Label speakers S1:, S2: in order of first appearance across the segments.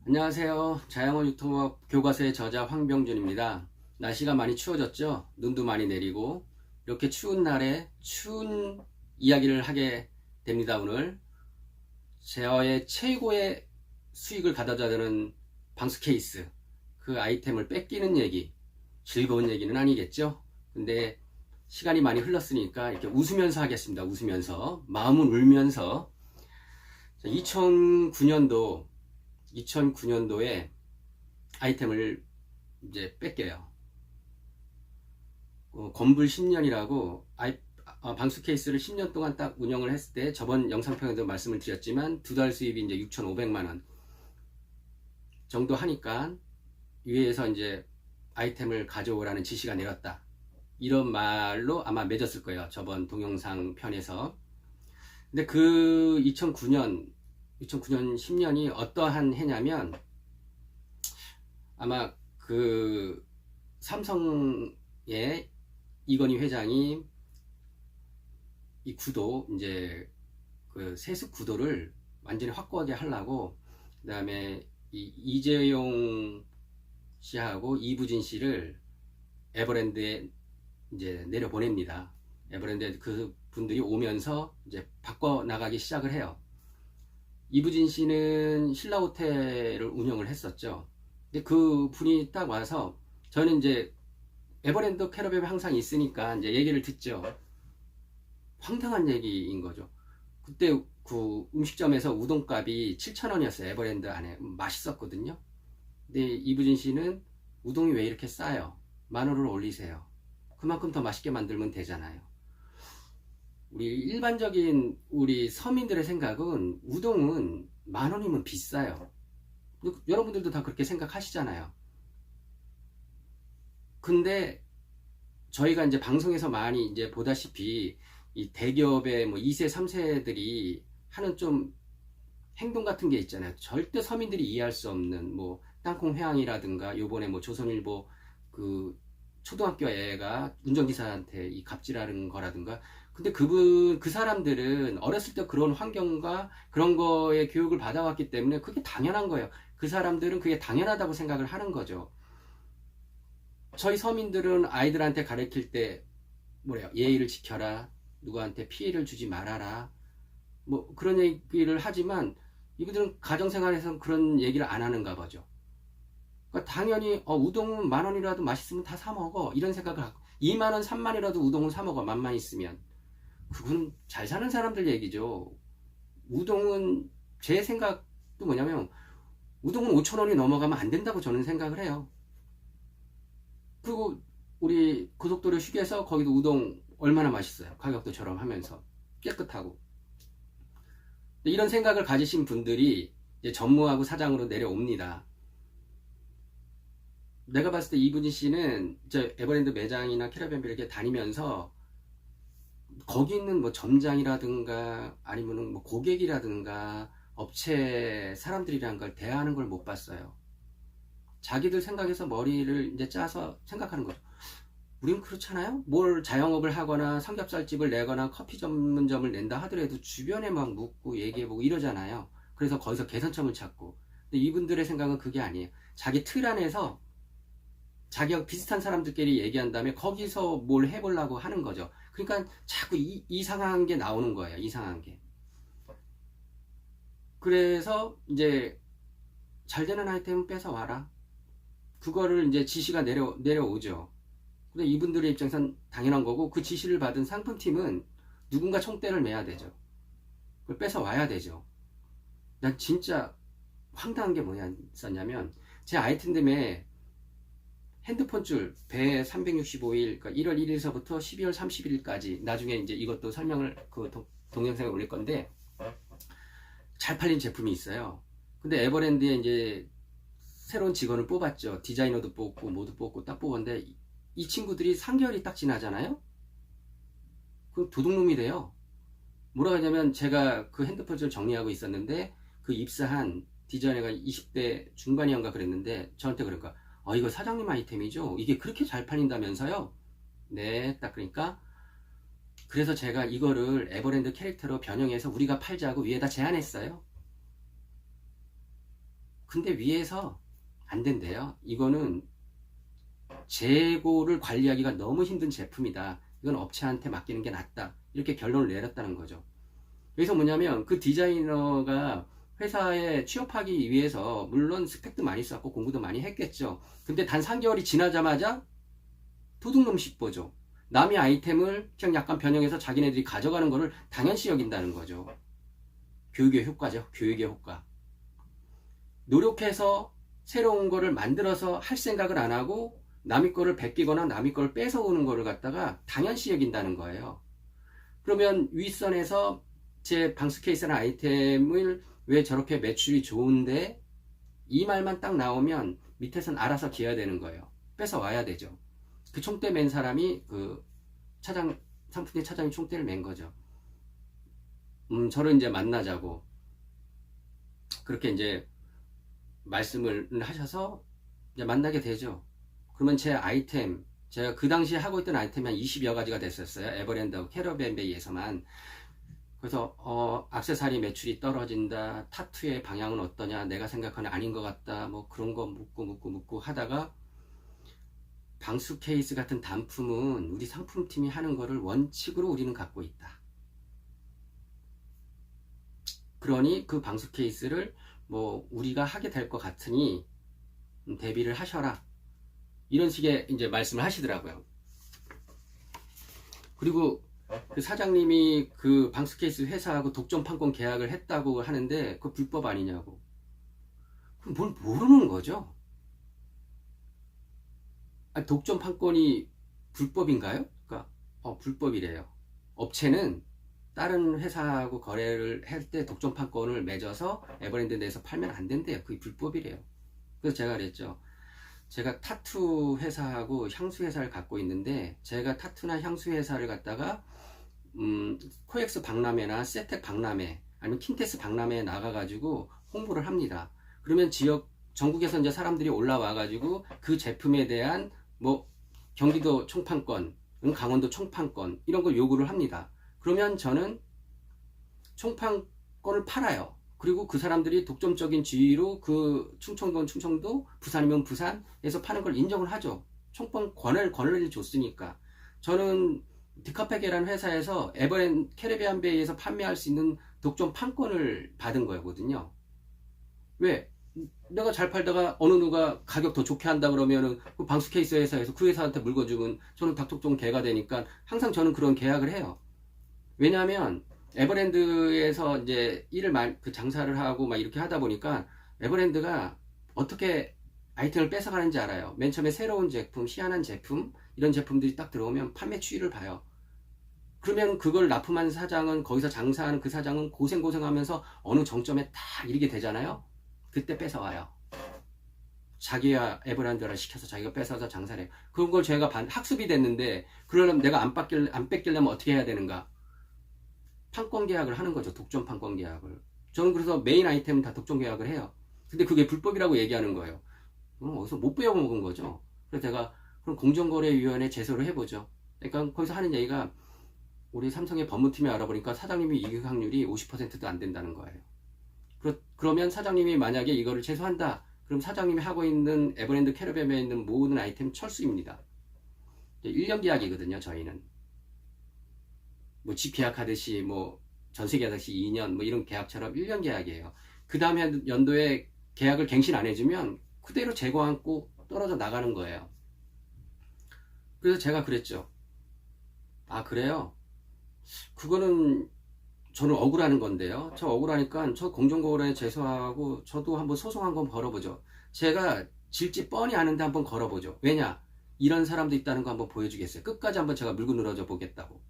S1: 안녕하세요. 자영업 유통업 교과서의 저자 황병준입니다. 날씨가 많이 추워졌죠? 눈도 많이 내리고 이렇게 추운 날에 추운 이야기를 하게 됩니다. 오늘 제어의 최고의 수익을 가져다 주는 방수 케이스, 그 아이템을 뺏기는 얘기, 즐거운 얘기는 아니겠죠? 근데 시간이 많이 흘렀으니까 이렇게 웃으면서 하겠습니다. 웃으면서, 마음은 울면서. 2009년도에 아이템을 이제 뺏겨요. 건불 10년이라고 방수 케이스를 10년 동안 딱 운영을 했을 때, 저번 영상평에도 말씀을 드렸지만 두 달 수입이 이제 6,500만원 정도 하니까 위에서 이제 아이템을 가져오라는 지시가 내렸다, 이런 말로 아마 맺었을 거예요, 저번 동영상 편에서. 근데 그 2009년 10년이 어떠한 해냐면, 아마 그 삼성의 이건희 회장이 이 구도, 이제 그 세습 구도를 완전히 확고하게 하려고, 그 다음에 이재용 씨하고 이부진 씨를 에버랜드에 이제 내려보냅니다. 에버랜드에 그 분들이 오면서 이제 바꿔 나가기 시작을 해요. 이부진 씨는 신라호텔을 운영을 했었죠. 근데 그 분이 딱 와서, 저는 이제 에버랜드 캐러밴에 항상 있으니까 이제 얘기를 듣죠. 황당한 얘기인 거죠. 그때 그 음식점에서 우동값이 7,000원이었어요. 에버랜드 안에 맛있었거든요. 근데 이부진 씨는 우동이 왜 이렇게 싸요? 10,000원을 올리세요. 그만큼 더 맛있게 만들면 되잖아요. 우리 일반적인 우리 서민들의 생각은 우동은 10,000원이면 비싸요. 여러분들도 다 그렇게 생각하시잖아요. 근데 저희가 이제 방송에서 많이 이제 보다시피 이 대기업의 뭐 2세, 3세들이 하는 좀 행동 같은 게 있잖아요. 절대 서민들이 이해할 수 없는, 뭐 땅콩 회항이라든가, 요번에 뭐 조선일보 그 초등학교 애가 운전기사한테 이 갑질하는 거라든가. 근데 그 사람들은 어렸을 때 그런 환경과 그런 거에 교육을 받아왔기 때문에 그게 당연한 거예요. 그 사람들은 그게 당연하다고 생각을 하는 거죠. 저희 서민들은 아이들한테 가르칠 때 뭐래요? 예의를 지켜라, 누구한테 피해를 주지 말아라, 뭐 그런 얘기를 하지만, 이분들은 가정생활에서 그런 얘기를 안 하는가 보죠. 그러니까 당연히 우동은 10,000원이라도 맛있으면 다 사 먹어, 이런 생각을 하고, 20,000원, 30,000원이라도 우동을 사 먹어, 맛만 있으면. 그건 잘 사는 사람들 얘기죠. 우동은, 제 생각도 뭐냐면, 우동은 5,000원이 넘어가면 안 된다고 저는 생각을 해요. 그리고 우리 고속도로 휴게소 거기도 우동 얼마나 맛있어요. 가격도 저렴하면서 깨끗하고. 이런 생각을 가지신 분들이 이제 전무하고 사장으로 내려옵니다. 내가 봤을 때 이분희 씨는 이제 에버랜드 매장이나 캐러밴 이렇게 다니면서 거기 있는 뭐 점장이라든가 아니면 뭐 고객이라든가 업체 사람들이란 걸 대하는 걸 못 봤어요. 자기들 생각해서 머리를 이제 짜서 생각하는 거죠. 우린 그렇잖아요. 뭘 자영업을 하거나 삼겹살집을 내거나 커피 전문점을 낸다 하더라도 주변에 막 묻고 얘기해보고 이러잖아요. 그래서 거기서 개선점을 찾고. 근데 이분들의 생각은 그게 아니에요. 자기 틀 안에서 자기와 비슷한 사람들끼리 얘기한 다음에 거기서 뭘 해보려고 하는 거죠. 그러니까 자꾸 이상한 게 나오는 거예요. 이상한 게. 그래서 이제 잘 되는 아이템은 뺏어와라, 그거를 이제 지시가 내려오죠. 근데 이분들의 입장에선 당연한 거고, 그 지시를 받은 상품팀은 누군가 총대를 매야 되죠. 그걸 뺏어와야 되죠. 난 진짜 황당한 게 뭐였냐면, 제 아이템들에 핸드폰 줄 배 365일, 그러니까 1월 1일서부터 12월 30일까지, 나중에 이제 이것도 설명을 그 동영상에 올릴 건데, 잘 팔린 제품이 있어요. 근데 에버랜드에 이제 새로운 직원을 뽑았죠. 디자이너도 뽑고 모두 뽑고 딱 뽑았는데, 이 친구들이 3개월이 딱 지나잖아요. 그럼 도둑놈이 돼요. 뭐라고 하냐면, 제가 그 핸드폰을 정리하고 있었는데 그 입사한 디자이너가 20대 중반이었가 그랬는데, 저한테 그러니까 이거 사장님 아이템이죠? 이게 그렇게 잘 팔린다면서요? 네, 딱 그러니까, 그래서 제가 이거를 에버랜드 캐릭터로 변형해서 우리가 팔자고 위에다 제안했어요. 근데 위에서 안 된대요. 이거는 재고를 관리하기가 너무 힘든 제품이다. 이건 업체한테 맡기는 게 낫다. 이렇게 결론을 내렸다는 거죠. 여기서 뭐냐면 그 디자이너가 회사에 취업하기 위해서 물론 스펙도 많이 쌓고 공부도 많이 했겠죠. 근데 단 3개월이 지나자마자 도둑놈 10보죠. 남의 아이템을 그냥 약간 변형해서 자기네들이 가져가는 거를 당연시 여긴다는 거죠. 교육의 효과죠. 교육의 효과. 노력해서 새로운 거를 만들어서 할 생각을 안 하고 남의 거를 베끼거나 남의 거를 뺏어오는 거를 갖다가 당연시 여긴다는 거예요. 그러면 윗선에서 제 방수 케이스나 아이템을 왜 저렇게 매출이 좋은데 이 말만 딱 나오면 밑에선 알아서 기어야 되는 거예요. 뺏어와야 되죠. 그 총대 맨 사람이 그 상품의 차장이 총대를 맨 거죠. 저를 이제 만나자고 그렇게 이제 말씀을 하셔서 이제 만나게 되죠. 그러면 제 아이템, 제가 그 당시에 하고 있던 아이템이 한 20여 가지가 됐었어요. 에버랜드하고 캐러밴베이에서만. 그래서 액세서리 매출이 떨어진다, 타투의 방향은 어떠냐, 내가 생각하는 아닌 것 같다, 뭐 그런 거 묻고 하다가 방수 케이스 같은 단품은 우리 상품팀이 하는 거를 원칙으로 우리는 갖고 있다. 그러니 그 방수 케이스를 뭐 우리가 하게 될 것 같으니 대비를 하셔라. 이런 식의 이제 말씀을 하시더라고요. 그리고 그 사장님이 그 방수 케이스 회사하고 독점 판권 계약을 했다고 하는데 그 불법 아니냐고. 그럼 뭘 모르는 거죠? 아니, 독점 판권이 불법인가요? 그러니까 불법이래요. 업체는 다른 회사하고 거래를 할 때 독점 판권을 맺어서 에버랜드 내에서 팔면 안 된대요. 그게 불법이래요. 그래서 제가 그랬죠. 제가 타투 회사하고 향수 회사를 갖고 있는데 제가 타투나 향수 회사를 갖다가 코엑스 박람회나 세텍 박람회 아니면 킨테스 박람회에 나가가지고 홍보를 합니다. 그러면 지역 전국에서 이제 사람들이 올라와가지고 그 제품에 대한 뭐 경기도 총판권, 강원도 총판권 이런 걸 요구를 합니다. 그러면 저는 총판권을 팔아요. 그리고 그 사람들이 독점적인 지위로 그 충청도는 충청도, 부산이면 부산에서 파는 걸 인정을 하죠. 총판권을 줬으니까. 저는 디카페게라는 회사에서 캐리비안 베이에서 판매할 수 있는 독점 판권을 받은 거거든요. 왜? 내가 잘 팔다가 어느 누가 가격 더 좋게 한다 그러면은 그 방수 케이스 회사에서 그 회사한테 물건 주면 저는 닭독종 개가 되니까 항상 저는 그런 계약을 해요. 왜냐하면 에버랜드에서 이제 그 장사를 하고 막 이렇게 하다 보니까 에버랜드가 어떻게 아이템을 뺏어가는지 알아요. 맨 처음에 새로운 제품, 희한한 제품, 이런 제품들이 딱 들어오면 판매 추이를 봐요. 그러면 그걸 납품한 사장은, 거기서 장사하는 그 사장은 고생하면서 어느 정점에 딱 이르게 되잖아요. 그때 뺏어와요. 자기야 에버랜드를 시켜서 자기가 뺏어서 장사를 해요. 그런 걸 제가 학습이 됐는데, 그러려면 내가 안 뺏기려면 어떻게 해야 되는가? 판권 계약을 하는 거죠. 독점 판권 계약을. 저는 그래서 메인 아이템은 다 독점 계약을 해요. 근데 그게 불법이라고 얘기하는 거예요. 어디서 못 배워먹은 거죠. 그래서 제가 그럼 공정거래위원회 제소를 해보죠. 그러니까 거기서 하는 얘기가 우리 삼성의 법무팀이 알아보니까 사장님이 이익 확률이 50%도 안 된다는 거예요. 그러면 사장님이 만약에 이거를 제소한다. 그럼 사장님이 하고 있는 에버랜드 캐러밴에 있는 모든 아이템 철수입니다. 1년 계약이거든요. 저희는. 뭐 집 계약하듯이 뭐 전세 계약하듯이 2년 뭐 이런 계약처럼 1년 계약이에요. 그 다음에 연도에 계약을 갱신 안 해주면 그대로 재고 안고 떨어져 나가는 거예요. 그래서 제가 그랬죠. 아 그래요? 그거는 저는 억울하는 건데요. 저 억울하니까 저 공정거래 제소하고 저도 한번 소송 한번 걸어보죠. 제가 질지 뻔히 아는데 한번 걸어보죠. 왜냐? 이런 사람도 있다는 거 한번 보여주겠어요. 끝까지 한번 제가 물고 늘어져 보겠다고.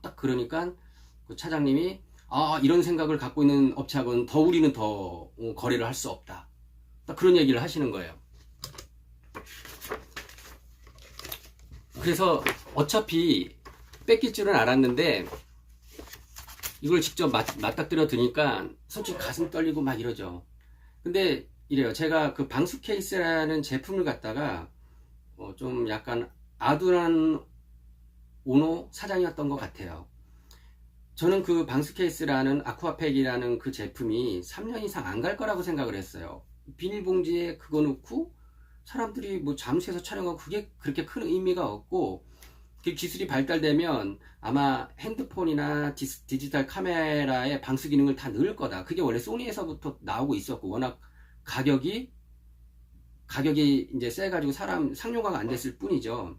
S1: 딱 그러니까 그 차장님이 이런 생각을 갖고 있는 업체하고는 우리는 더 거래를 할 수 없다. 딱 그런 얘기를 하시는 거예요. 그래서 어차피 뺏길 줄은 알았는데 이걸 직접 맞닥뜨려 드니까 솔직히 가슴 떨리고 막 이러죠. 근데 이래요. 제가 그 방수 케이스라는 제품을 갖다가 좀 약간 아둔한 오노 사장이었던 것 같아요. 저는 그 방수 케이스라는 아쿠아팩이라는 그 제품이 3년 이상 안 갈 거라고 생각을 했어요. 비닐봉지에 그거 넣고 사람들이 뭐 잠수해서 촬영하고 그게 그렇게 큰 의미가 없고, 그 기술이 발달되면 아마 핸드폰이나 디지털 카메라에 방수 기능을 다 넣을 거다. 그게 원래 소니에서부터 나오고 있었고, 워낙 가격이 이제 세가지고 사람 상용화가 안 됐을 뿐이죠.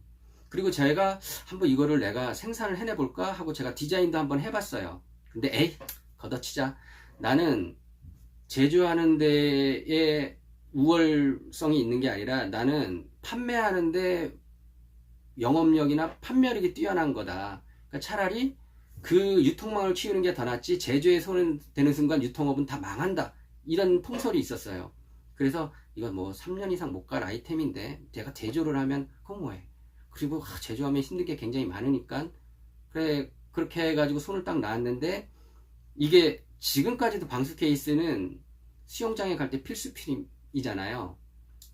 S1: 그리고 제가 한번 이거를 내가 생산을 해내볼까 하고 제가 디자인도 한번 해봤어요. 근데 에이, 걷어치자. 나는 제조하는 데에 우월성이 있는 게 아니라 나는 판매하는데 영업력이나 판매력이 뛰어난 거다. 그러니까 차라리 그 유통망을 키우는 게 더 낫지, 제조에 손을 대는 순간 유통업은 다 망한다. 이런 통설이 있었어요. 그래서 이건 뭐 3년 이상 못 갈 아이템인데 제가 제조를 하면 그건 뭐해. 그리고 제조하면 힘든 게 굉장히 많으니까 그래, 그렇게 해가지고 손을 딱 놨는데, 이게 지금까지도 방수 케이스는 수영장에 갈 때 필수품이잖아요.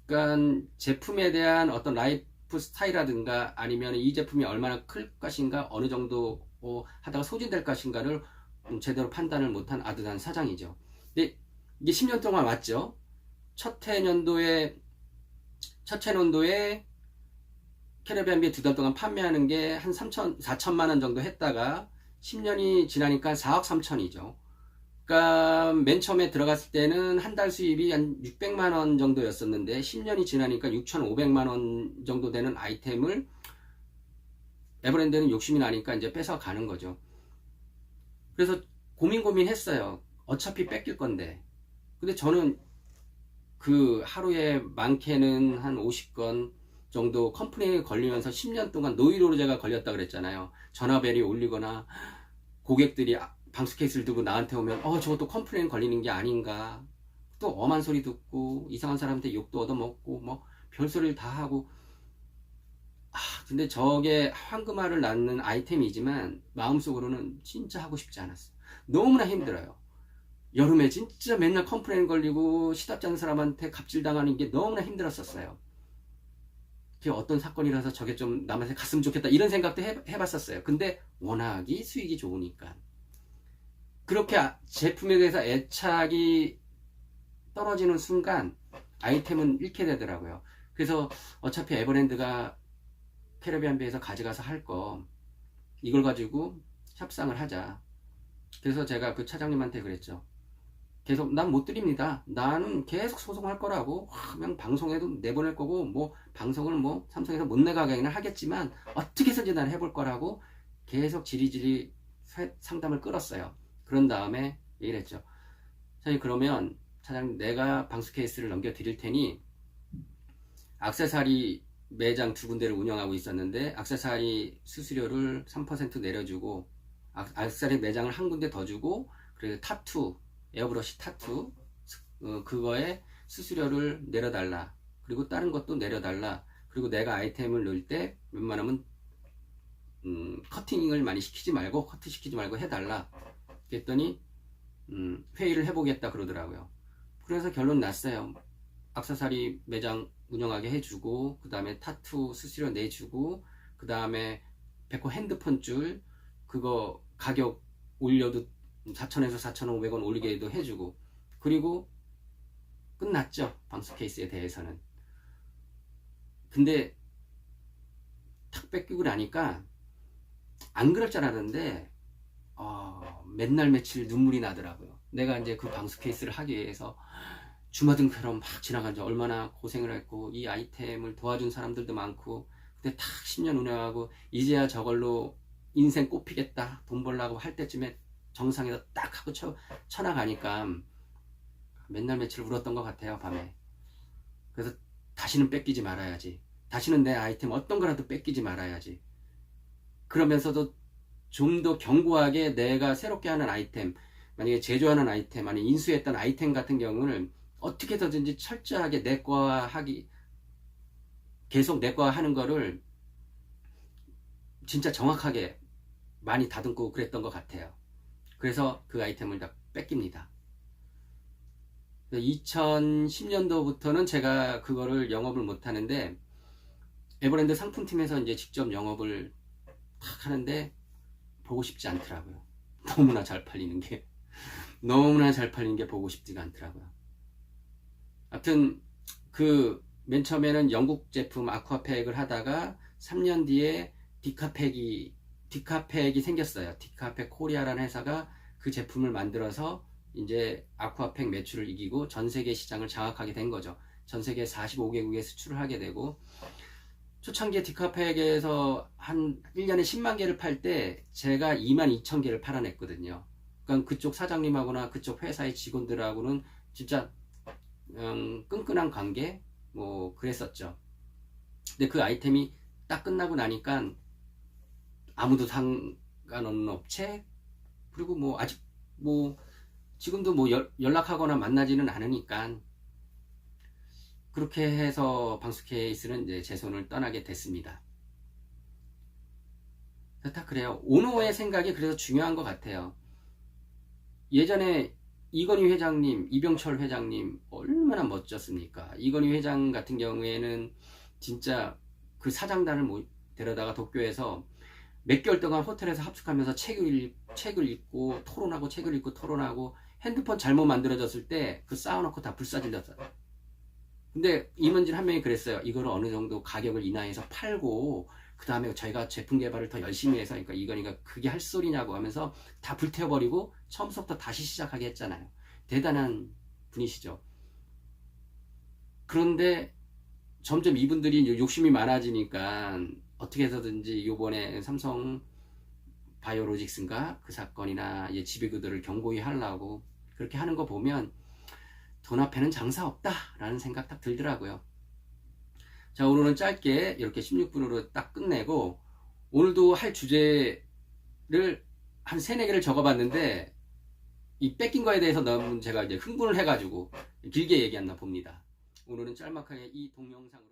S1: 그러니까 제품에 대한 어떤 라이프 스타일이라든가 아니면 이 제품이 얼마나 클 것인가, 어느 정도 하다가 소진될 것인가를 제대로 판단을 못한 아둔한 사장이죠. 근데 이게 10년 동안 왔죠. 첫 해년도에 캐리비안 비에 2달 동안 판매하는 게 한 4천만 원 정도 했다가 10년이 지나니까 4억 3천이죠. 그러니까 맨 처음에 들어갔을 때는 한 달 수입이 한 600만 원 정도였었는데 10년이 지나니까 6,500만 원 정도 되는 아이템을 에버랜드는 욕심이 나니까 이제 뺏어 가는 거죠. 그래서 고민했어요. 어차피 뺏길 건데. 근데 저는 그 하루에 많게는 한 50건 정도 컴플레인이 걸리면서 10년 동안 노이로제가 걸렸다 그랬잖아요. 전화벨이 울리거나 고객들이 방수 케이스를 두고 나한테 오면 저것도 컴플레인 걸리는 게 아닌가, 또 엄한 소리 듣고 이상한 사람한테 욕도 얻어먹고 뭐 별소리를 다 하고. 근데 저게 황금알을 낳는 아이템이지만 마음속으로는 진짜 하고 싶지 않았어요. 너무나 힘들어요. 여름에 진짜 맨날 컴플레인 걸리고 시답지 않은 사람한테 갑질당하는 게 너무나 힘들었었어요. 그게 어떤 사건이라서 저게 좀 남한테 갔으면 좋겠다 이런 생각도 해봤었어요. 근데 워낙이 수익이 좋으니까 그렇게 제품에 대해서 애착이 떨어지는 순간 아이템은 잃게 되더라고요. 그래서 어차피 에버랜드가 캐리비안 베이에서 가져가서 할 거 이걸 가지고 협상을 하자. 그래서 제가 그 차장님한테 그랬죠. 계속 난 못 드립니다. 나는 계속 소송할 거라고. 그냥 방송에도 내보낼 거고, 뭐 방송을 뭐 삼성에서 못 내가게는 하겠지만 어떻게 해서든지 난 해볼 거라고 계속 지리지리 상담을 끌었어요. 그런 다음에 얘기를 했죠. 사장님, 그러면 차장님, 내가 방수 케이스를 넘겨드릴 테니, 액세서리 매장 2군데를 운영하고 있었는데 액세서리 수수료를 3% 내려주고, 액세서리 매장을 한 군데 더 주고, 그리고 타투, 에어브러시 타투 그거에 수수료를 내려달라. 그리고 다른 것도 내려달라. 그리고 내가 아이템을 넣을 때 웬만하면 커팅을 많이 커트 시키지 말고 해달라. 그랬더니 회의를 해보겠다 그러더라고요. 그래서 결론 났어요. 액세서리 매장 운영하게 해주고, 그 다음에 타투 수수료 내주고, 그 다음에 백호 핸드폰 줄 그거 가격 올려도 4,000에서 4,500원 올리게도 해주고, 그리고 끝났죠. 방수 케이스에 대해서는. 근데 탁 뺏기고 나니까 안 그럴 줄 알았는데 맨날 며칠 눈물이 나더라고요. 내가 이제 그 방수 케이스를 하기 위해서 주마등처럼 막 지나간 지 얼마나 고생을 했고, 이 아이템을 도와준 사람들도 많고, 근데 탁 10년 운영하고 이제야 저걸로 인생 꽃피겠다, 돈 벌라고 할 때쯤에 정상에서 딱 하고 쳐나가니까 맨날 며칠 울었던 것 같아요, 밤에. 그래서 다시는 뺏기지 말아야지. 다시는 내 아이템 어떤 거라도 뺏기지 말아야지. 그러면서도 좀 더 견고하게 내가 새롭게 하는 아이템, 만약에 제조하는 아이템, 아니 인수했던 아이템 같은 경우는 어떻게 해서든지 철저하게 계속 내과하는 거를 진짜 정확하게 많이 다듬고 그랬던 것 같아요. 그래서 그 아이템을 다 뺏깁니다. 2010년도부터는 제가 그거를 영업을 못 하는데, 에버랜드 상품팀에서 이제 직접 영업을 탁 하는데 보고 싶지 않더라고요. 너무나 잘 팔리는 게 너무나 잘 팔리는 게 보고 싶지가 않더라고요. 하여튼 그 맨 처음에는 영국 제품 아쿠아팩을 하다가 3년 뒤에 디카팩이 생겼어요. 디카팩 코리아라는 회사가 그 제품을 만들어서 이제 아쿠아팩 매출을 이기고 전 세계 시장을 장악하게 된 거죠. 전 세계 45개국에 수출을 하게 되고, 초창기에 디카팩에서 한 1년에 10만 개를 팔 때 제가 22,000개를 팔아냈거든요. 그러니까 그쪽 사장님하고나 그쪽 회사의 직원들하고는 진짜 끈끈한 관계 뭐 그랬었죠. 근데 그 아이템이 딱 끝나고 나니까 아무도 상관없는 업체, 그리고 뭐 아직 뭐 지금도 뭐 연락하거나 만나지는 않으니까 그렇게 해서 방수 케이스는 이제 제 손을 떠나게 됐습니다. 다 그래요. 오너의 생각이 그래서 중요한 것 같아요. 예전에 이건희 회장님, 이병철 회장님 얼마나 멋졌습니까? 이건희 회장 같은 경우에는 진짜 그 사장단을 데려다가 도쿄에서 몇 개월 동안 호텔에서 합숙하면서 책을 읽고 토론하고, 책을 읽고 토론하고, 핸드폰 잘못 만들어졌을 때 그 쌓아놓고 다 불사질렀어요. 근데 임원진 한 명이 그랬어요. 이거를 어느 정도 가격을 인하해서 팔고 그 다음에 저희가 제품 개발을 더 열심히 해서, 그러니까 이건희가 그게 할 소리냐고 하면서 다 불태워버리고 처음부터 다시 시작하게 했잖아요. 대단한 분이시죠. 그런데 점점 이분들이 욕심이 많아지니까 어떻게 해서든지 요번에 삼성 바이오로직스인가 그 사건이나 지배구들을 경고히 하려고 그렇게 하는 거 보면 돈 앞에는 장사 없다 라는 생각 딱 들더라고요. 자, 오늘은 짧게 이렇게 16분으로 딱 끝내고, 오늘도 할 주제를 한 3, 4개를 적어봤는데 이 뺏긴 거에 대해서 너무 제가 이제 흥분을 해가지고 길게 얘기했나 봅니다. 오늘은 짤막하게 이 동영상으로